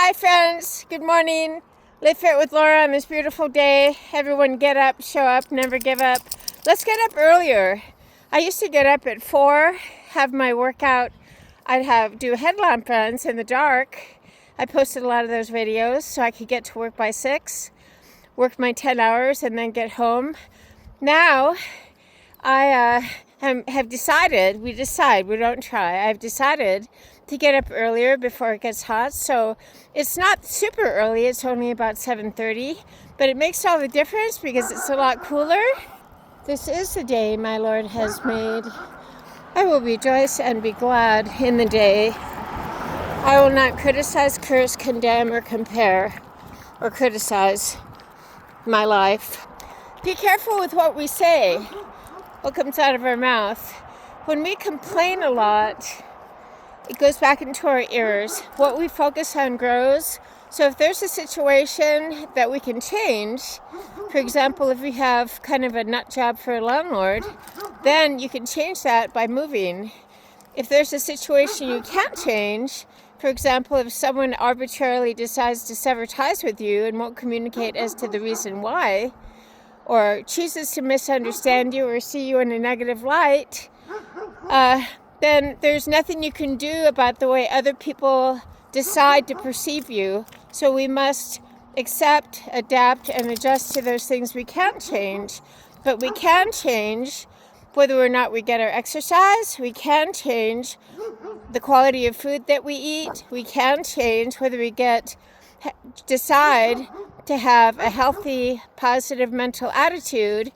Hi friends, good morning. Live Fit with Laura on this beautiful day. Everyone get up, show up, never give up. Let's get up earlier. I used to get up at 4, have my workout. I'd do headlamp runs in the dark. I posted a lot of those videos so I could get to work by 6, work my 10 hours and then get home. Now I have decided, we don't try, I've decided to get up earlier before it gets hot. So it's not super early, it's only about 7:30, but it makes all the difference because it's a lot cooler. This is the day my Lord has made. I will rejoice and be glad in the day. I will not criticize, curse, condemn, or compare, or criticize my life. Be careful with what we say, what comes out of our mouth. When we complain a lot, it goes back into our ears. What we focus on grows. So if there's a situation that we can change, for example, if we have kind of a nut job for a landlord, then you can change that by moving. If there's a situation you can't change, for example, if someone arbitrarily decides to sever ties with you and won't communicate as to the reason why, or chooses to misunderstand you or see you in a negative light, then there's nothing you can do about the way other people decide to perceive you. So we must accept, adapt, and adjust to those things we can't change. But we can change whether or not we get our exercise. We can change the quality of food that we eat. We can change whether we decide to have a healthy, positive mental attitude.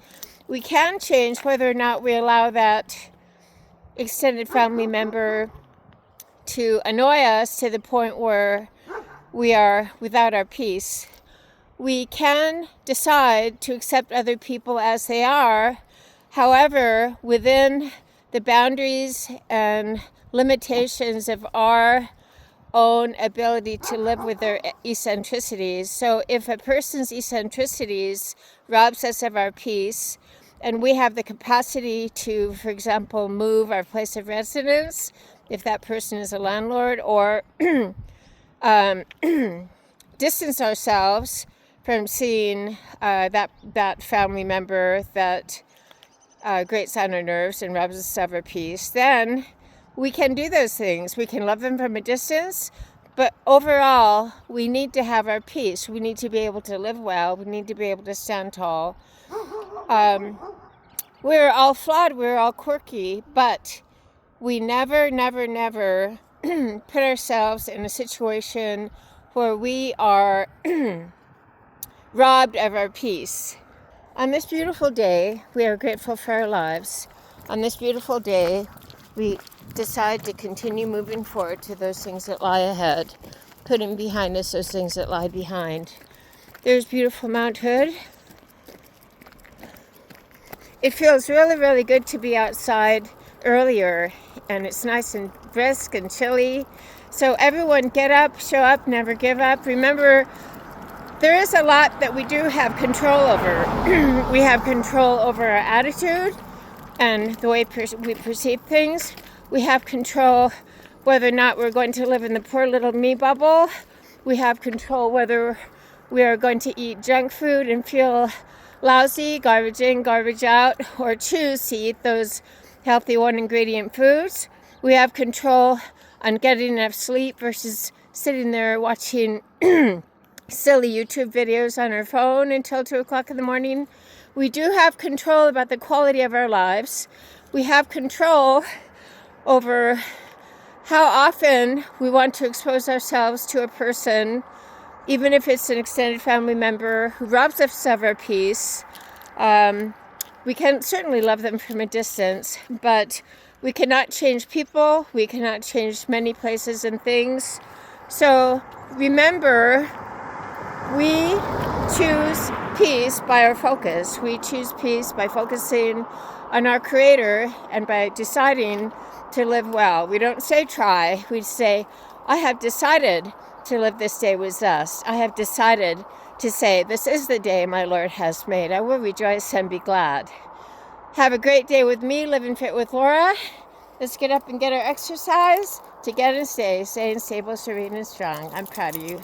We can change whether or not we allow that extended family member to annoy us to the point where we are without our peace. We can decide to accept other people as they are, however, within the boundaries and limitations of our own ability to live with their eccentricities. So if a person's eccentricities robs us of our peace, and we have the capacity to, for example, move our place of residence, if that person is a landlord, or distance ourselves from seeing that family member that grates on our nerves and robs us of our peace, then we can do those things. We can love them from a distance, but overall, we need to have our peace. We need to be able to live well. We need to be able to stand tall. We're all flawed, we're all quirky, but we never put ourselves in a situation where we are robbed of our peace. On this beautiful day, we are grateful for our lives. On this beautiful day, we decide to continue moving forward to those things that lie ahead, putting behind us those things that lie behind. There's beautiful Mount Hood. It feels really good to be outside earlier, and it's nice and brisk and chilly. So everyone get up, show up, never give up. Remember, there is a lot that we do have control over. We have control over our attitude and the way we perceive things. We have control whether or not we're going to live in the poor little me bubble. We have control whether we are going to eat junk food and feel lousy, garbage in, garbage out, or choose to eat those healthy one ingredient foods. We have control on getting enough sleep versus sitting there watching silly YouTube videos on our phone until 2 o'clock in the morning. We do have control about the quality of our lives. We have control over how often we want to expose ourselves to a person, even if it's an extended family member who robs us of our peace. We can certainly love them from a distance, but we cannot change people. We cannot change many places and things. So remember, we choose peace by our focus. We choose peace by focusing on our Creator and by deciding to live well. We don't say try. We say, I have decided to live this day with zest. I have decided to say, this is the day my Lord has made. I will rejoice and be glad. Have a great day with me, Living Fit with Laura. Let's get up and get our exercise to get and stay, staying stable, serene, and strong. I'm proud of you.